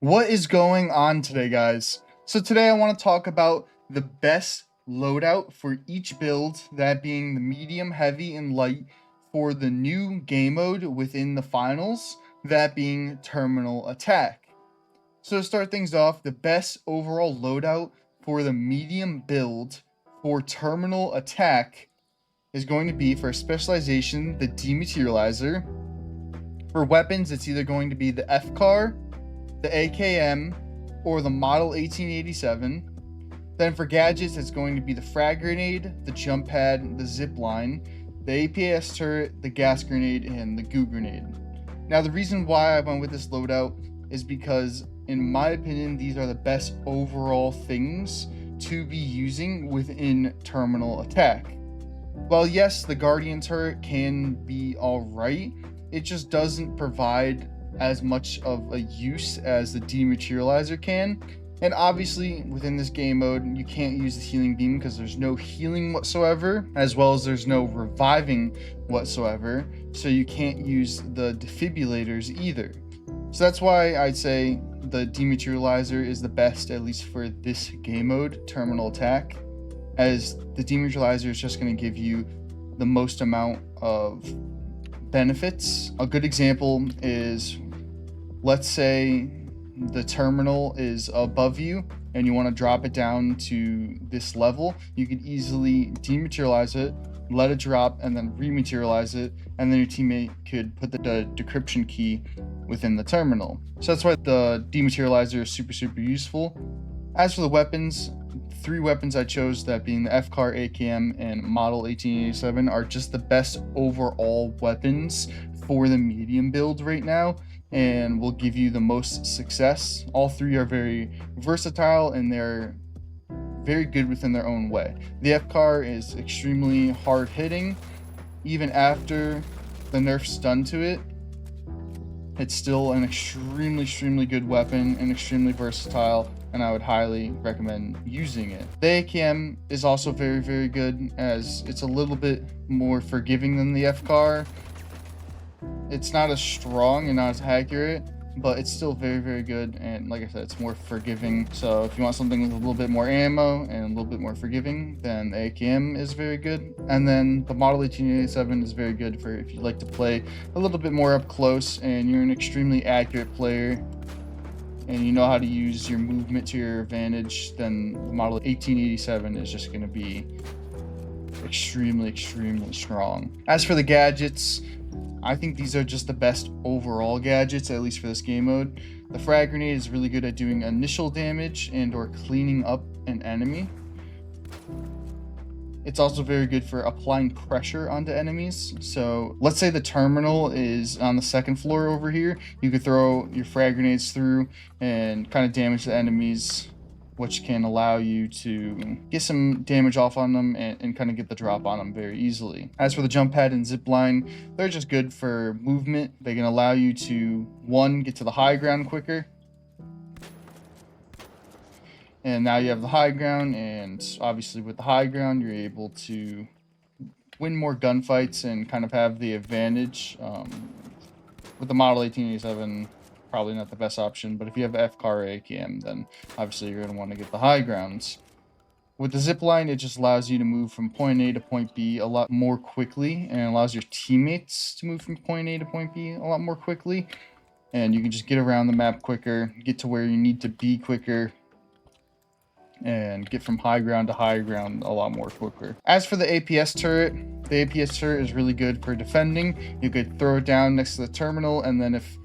What is going on today, guys? So today I want to talk about the best loadout for each build, that being the medium, heavy, and light for the new game mode within the finals, that being terminal attack. So to start things off, the best overall loadout for the medium build for terminal attack is going to be, for specialization, the dematerializer. For weapons, it's either going to be the FCAR, the AKM, or the Model 1887. Then for gadgets, it's going to be the frag grenade, the jump pad, the zip line, the APS turret, the gas grenade, and the goo grenade. Now, the reason why I went with this loadout is because, in my opinion, these are the best overall things to be using within terminal attack. While yes, the Guardian turret can be alright, it just doesn't provide as much of a use as the dematerializer can. And obviously within this game mode you can't use the healing beam because there's no healing whatsoever, as well as there's no reviving whatsoever, so you can't use the defibrillators either. So that's why I'd say the dematerializer is the best, at least for this game mode, terminal attack, as the dematerializer is just going to give you the most amount of benefits. A good example is, let's say the terminal is above you and you want to drop it down to this level. You could easily dematerialize it, let it drop, and then rematerialize it, and then your teammate could put the decryption key within the terminal. So that's why the dematerializer is super useful. As for the weapons, 3 weapons I chose, that being the FCAR, AKM, and Model 1887, are just the best overall weapons for the medium build right now, and will give you the most success. All 3 are very versatile and they're very good within their own way. The FCAR is extremely hard hitting. Even after the nerf's done to it, it's still an extremely good weapon and extremely versatile, and I would highly recommend using it. The AKM is also very good, as it's a little bit more forgiving than the FCAR. It's not as strong and not as accurate, but it's still very good, and like I said, it's more forgiving. So if you want something with a little bit more ammo and a little bit more forgiving, then the AKM is very good. And then the Model 1887 is very good for if you like to play a little bit more up close and you're an extremely accurate player and you know how to use your movement to your advantage. Then the Model 1887 is just going to be extremely strong. As for the gadgets, I think these are just the best overall gadgets, at least for this game mode. The frag grenade is really good at doing initial damage and or cleaning up an enemy. It's also very good for applying pressure onto enemies. So let's say the terminal is on the 2nd floor over here. You could throw your frag grenades through and kind of damage the enemies, which can allow you to get some damage off on them and kind of get the drop on them very easily. As for the jump pad and zip line, they're just good for movement. They can allow you to, 1, get to the high ground quicker. And now you have the high ground, and obviously with the high ground, you're able to win more gunfights and kind of have the advantage. With the Model 1887, probably not the best option, but if you have FCAR or AKM, then obviously you're going to want to get the high grounds. With the zip line, it just allows you to move from point A to point B a lot more quickly, and allows your teammates to move from point A to point B a lot more quickly, and you can just get around the map quicker, get to where you need to be quicker, and get from high ground to high ground a lot more quicker. As for the APS turret, the APS turret is really good for defending. You could throw it down next to the terminal, and then if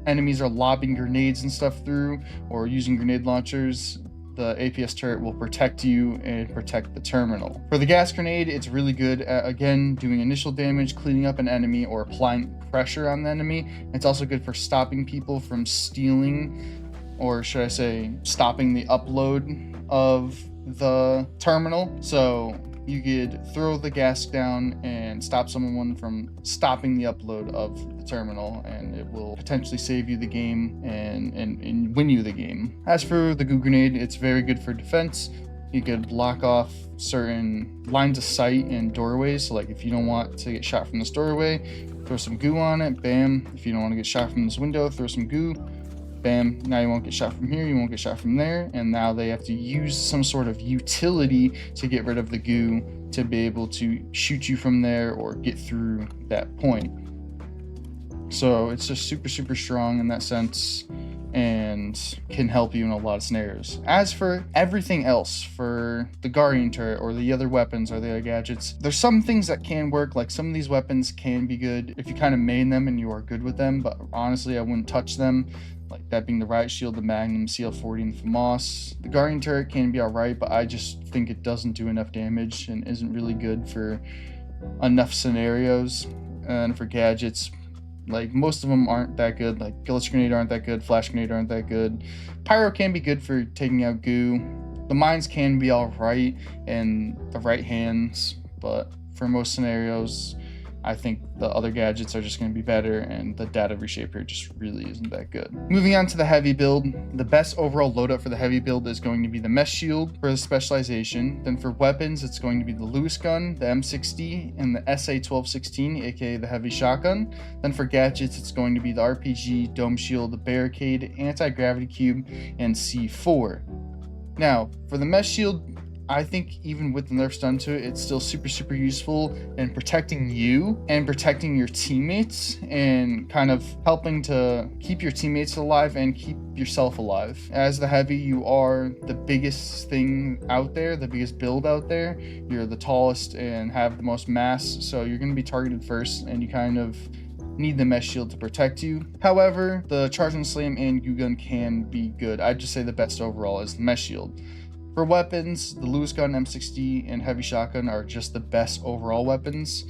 enemies are lobbing grenades and stuff through or using grenade launchers, the APS turret will protect you and protect the terminal. For the gas grenade, it's really good at, again, doing initial damage, cleaning up an enemy, or applying pressure on the enemy. It's also good for stopping people from stealing, or should I say, stopping the upload of the terminal. So you could throw the gas down and stop someone from stopping the upload of the terminal, and it will potentially save you the game and win you the game. As for the goo grenade, it's very good for defense. You could block off certain lines of sight and doorways. So like if you don't want to get shot from this doorway, throw some goo on it, bam. If you don't want to get shot from this window, throw some goo. Bam, now you won't get shot from here, you won't get shot from there, and now they have to use some sort of utility to get rid of the goo to be able to shoot you from there or get through that point. So it's just super strong in that sense and can help you in a lot of scenarios. As for everything else, for the guardian turret or the other weapons or the other gadgets, there's some things that can work. Like some of these weapons can be good if you kind of main them and you are good with them, but honestly I wouldn't touch them. Like that being the riot shield, the magnum, CL40, and the FAMAS. The guardian turret can be alright, but I just think it doesn't do enough damage and isn't really good for enough scenarios. And for gadgets, like most of them aren't that good. Like glitter grenade aren't that good, flash grenade aren't that good. Pyro can be good for taking out goo. The mines can be alright in the right hands, but for most scenarios I think the other gadgets are just going to be better, and the data reshaper just really isn't that good. Moving on to the heavy build, the best overall loadout for the heavy build is going to be the mesh shield for the specialization. Then for weapons, it's going to be the Lewis gun, the M60, and the SA-1216, aka the heavy shotgun. Then for gadgets, it's going to be the RPG, dome shield, the barricade, anti-gravity cube, and C4. Now, for the mesh shield, I think even with the nerfs done to it, it's still super useful in protecting you and protecting your teammates and kind of helping to keep your teammates alive and keep yourself alive. As the heavy, you are the biggest thing out there, the biggest build out there. You're the tallest and have the most mass, so you're going to be targeted first, and you kind of need the mesh shield to protect you. However, the charge and slam and goo gun can be good. I'd just say the best overall is the mesh shield. For weapons, the Lewis gun, M60, and heavy shotgun are just the best overall weapons.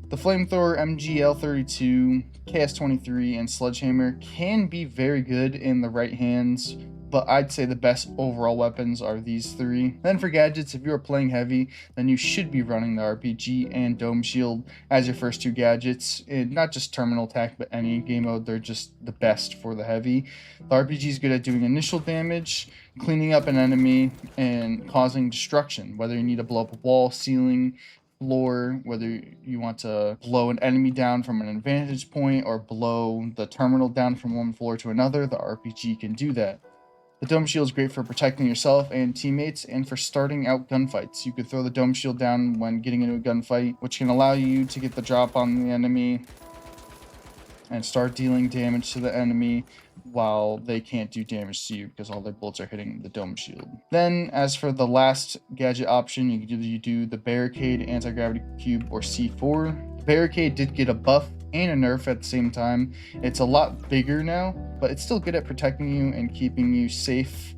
The flamethrower, MGL32, KS23, and sledgehammer can be very good in the right hands, but I'd say the best overall weapons are these three. Then for gadgets, if you are playing heavy, then you should be running the RPG and dome shield as your first two gadgets. And not just terminal attack, but any game mode, they're just the best for the heavy. The RPG is good at doing initial damage, cleaning up an enemy, and causing destruction, whether you need to blow up a wall, ceiling, floor, whether you want to blow an enemy down from an vantage point or blow the terminal down from one floor to another, the RPG can do that. The dome shield is great for protecting yourself and teammates and for starting out gunfights. You could throw the dome shield down when getting into a gunfight, which can allow you to get the drop on the enemy and start dealing damage to the enemy while they can't do damage to you because all their bullets are hitting the dome shield. Then, as for the last gadget option, you can do the barricade, anti-gravity cube, or C4. The barricade did get a buff and a nerf at the same time. It's a lot bigger now, but it's still good at protecting you and keeping you safe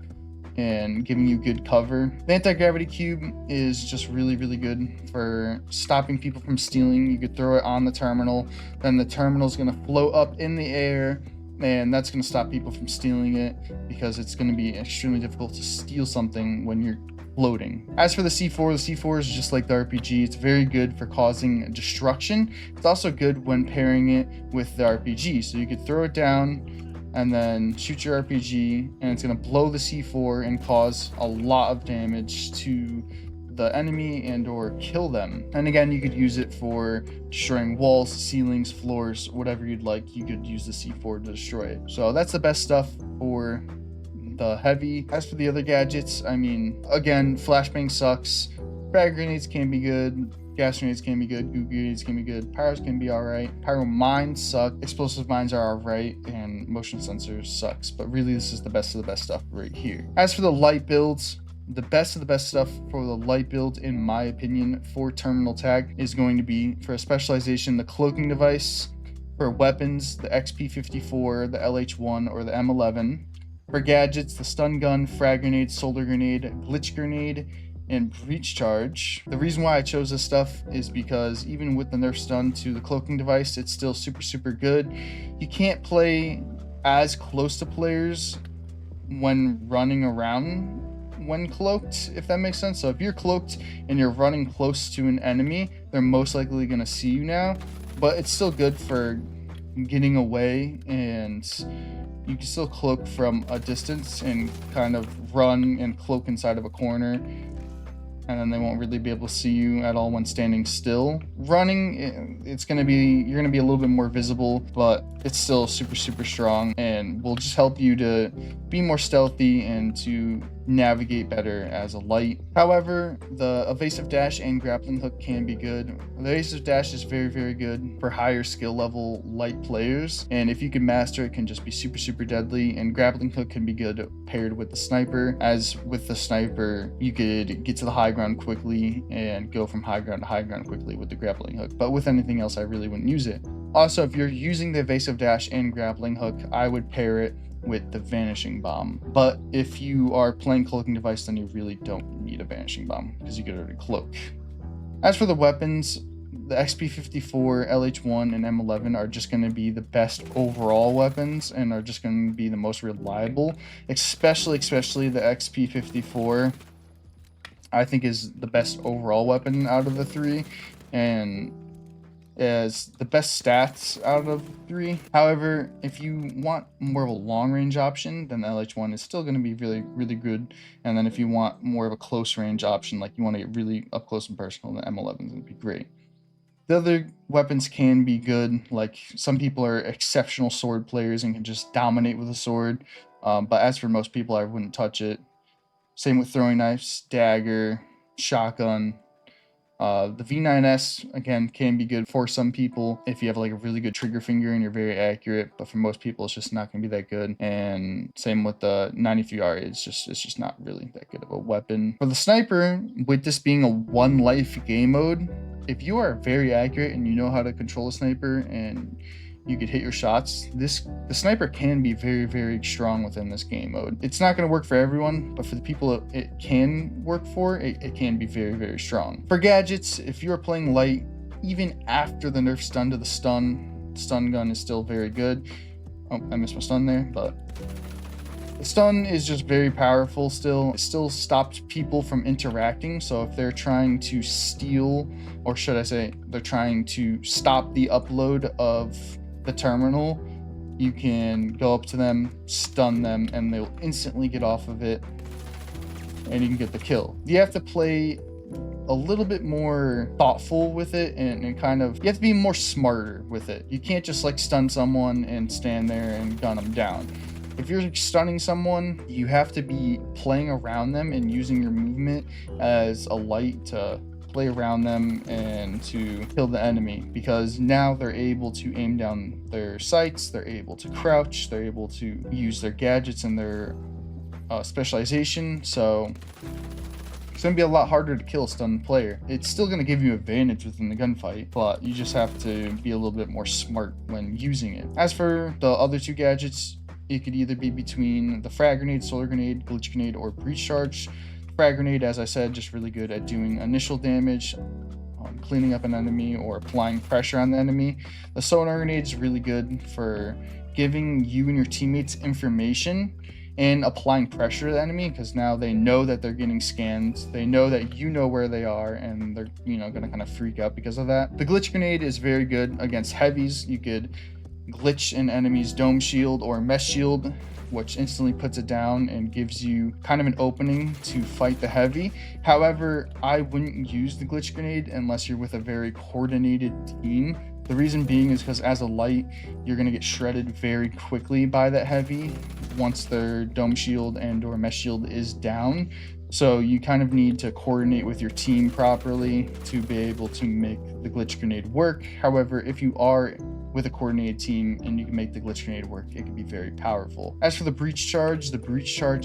and giving you good cover. The anti-gravity cube is just really good for stopping people from stealing. You could throw it on the terminal, then the terminal is going to float up in the air, and that's going to stop people from stealing it because it's going to be extremely difficult to steal something when you're floating. As for the C4 is just like the RPG. It's very good for causing destruction. It's also good when pairing it with the RPG. So you could throw it down and then shoot your RPG, and it's going to blow the C4 and cause a lot of damage to the enemy and or kill them. And again, you could use it for destroying walls, ceilings, floors, whatever you'd like. You could use the C4 to destroy it. So that's the best stuff for the heavy. As for the other gadgets, I mean, again, flashbang sucks. Frag grenades can be good. Gas grenades can be good. Goo grenades can be good. Pyros can be alright. Pyro mines suck. Explosive mines are alright. And motion sensors sucks. But really, this is the best of the best stuff right here. As for the light builds, the best of the best stuff for the light build, in my opinion, for terminal tag is going to be, for a specialization, the cloaking device. For weapons, the XP54, the LH1, or the M11. For gadgets, the stun gun, frag grenade, solar grenade, glitch grenade, and breach charge. The reason why I chose this stuff is because even with the nerfs done to the cloaking device, it's still super good. You can't play as close to players when running around when cloaked, if that makes sense. So if you're cloaked and you're running close to an enemy, they're most likely going to see you now, but it's still good for getting away, and you can still cloak from a distance and kind of run and cloak inside of a corner and then they won't really be able to see you at all when standing still. Running, you're gonna be a little bit more visible, but it's still super strong and will just help you to be more stealthy and to navigate better as a light. However, the evasive dash and grappling hook can be good. The evasive dash is very good for higher skill level light players, and if you can master it, can just be super deadly. And grappling hook can be good paired with the sniper, as with the sniper you could get to the high ground quickly and go from high ground to high ground quickly with the grappling hook, but with anything else I really wouldn't use it. Also, if you're using the evasive dash and grappling hook, I would pair it with the vanishing bomb. But if you are playing cloaking device, then you really don't need a vanishing bomb because you could already cloak. As for the weapons, the XP54, LH1, and M11 are just going to be the best overall weapons and are just going to be the most reliable, especially the XP54 I think is the best overall weapon out of the three and as the best stats out of 3. However, if you want more of a long range option, then the LH1 is still going to be really good. And then if you want more of a close range option, like you want to get really up close and personal, the M11 is going to be great. The other weapons can be good, like some people are exceptional sword players and can just dominate with a sword, but as for most people, I wouldn't touch it. Same with throwing knives, dagger, shotgun. The V9S, again, can be good for some people if you have like a really good trigger finger and you're very accurate, but for most people it's just not going to be that good. And same with the 93R, it's just not really that good of a weapon. For the sniper, with this being a one life game mode, if you are very accurate and you know how to control a sniper and you could hit your shots, the sniper can be very strong within this game mode. It's not going to work for everyone, but for the people it can work for, it can be very strong. For gadgets, if you are playing light, even after the nerf stun to the stun gun is still very good. Oh, I missed my stun there, but the stun is just very powerful still. It still stops people from interacting. So if they're trying to steal, or should I say, they're trying to stop the upload of the terminal, you can go up to them, stun them, and they'll instantly get off of it, and you can get the kill. You have to play a little bit more thoughtful with it and kind of, you have to be more smarter with it. You can't just like stun someone and stand there and gun them down. If you're stunning someone, you have to be playing around them and using your movement as a light to play around them and to kill the enemy, because now they're able to aim down their sights, they're able to crouch, they're able to use their gadgets and their specialization. So it's going to be a lot harder to kill a stunned player. It's still going to give you advantage within the gunfight, but you just have to be a little bit more smart when using it. As for the other two gadgets, it could either be between the frag grenade, solar grenade, glitch grenade, or breach charge. Frag grenade, as I said, just really good at doing initial damage, cleaning up an enemy, or applying pressure on the enemy. The sonar grenade is really good for giving you and your teammates information and applying pressure to the enemy, because now they know that they're getting scanned, they know that you know where they are, and they're gonna kind of freak out because of that. The glitch grenade is very good against heavies. You could glitch an enemy's dome shield or mesh shield, which instantly puts it down and gives you kind of an opening to fight the heavy. However, I wouldn't use the glitch grenade unless you're with a very coordinated team. The reason being is because as a light, you're going to get shredded very quickly by that heavy once their dome shield and or mesh shield is down. So you kind of need to coordinate with your team properly to be able to make the glitch grenade work. However, if you are with a coordinated team and you can make the glitch grenade work, it can be very powerful. As for the breach charge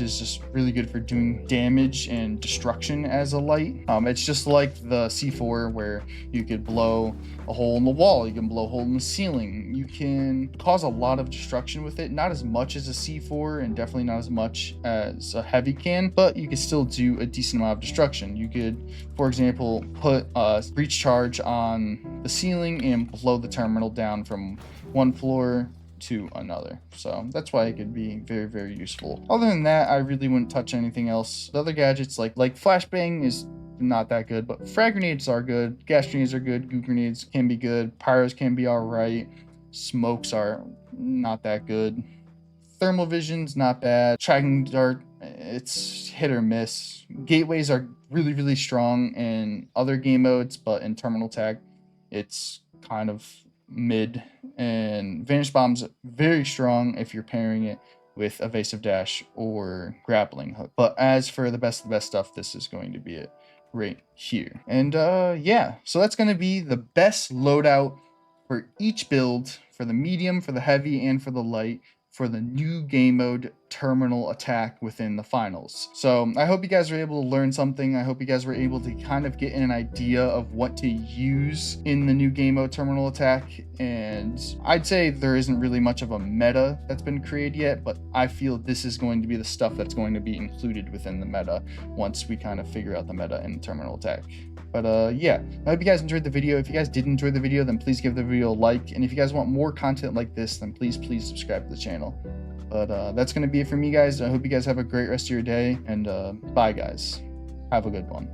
is just really good for doing damage and destruction as a light. It's just like the C4 where you could blow a hole in the wall, you can blow a hole in the ceiling, you can cause a lot of destruction with it. Not as much as a C4 and definitely not as much as a heavy can, but you can still do a decent amount of destruction. You could, for example, put a breach charge on the ceiling and blow the terminal down from one floor to another. So that's why it could be very useful. Other than that, I really wouldn't touch anything else. The other gadgets like flashbang is not that good, but frag grenades are good, gas grenades are good, goo grenades can be good, pyros can be all right, smokes are not that good, thermal vision's not bad, tracking dart it's hit or miss. Gateways are really, really strong in other game modes, but in terminal attack, it's kind of mid. And Vanish Bomb's very strong if you're pairing it with Evasive Dash or Grappling Hook. But as for the best of the best stuff, this is going to be it right here. And yeah, so that's going to be the best loadout for each build, for the medium, for the heavy, and for the light, for the new game mode terminal attack within the finals. So I hope you guys were able to learn something. I hope you guys were able to kind of get an idea of what to use in the new game mode terminal attack. And I'd say there isn't really much of a meta that's been created yet, but I feel this is going to be the stuff that's going to be included within the meta once we kind of figure out the meta in terminal attack. But yeah, I hope you guys enjoyed the video. If you guys did enjoy the video, then please give the video a like. And if you guys want more content like this, then please subscribe to the channel. But that's going to be it for me, guys. I hope you guys have a great rest of your day. And bye, guys. Have a good one.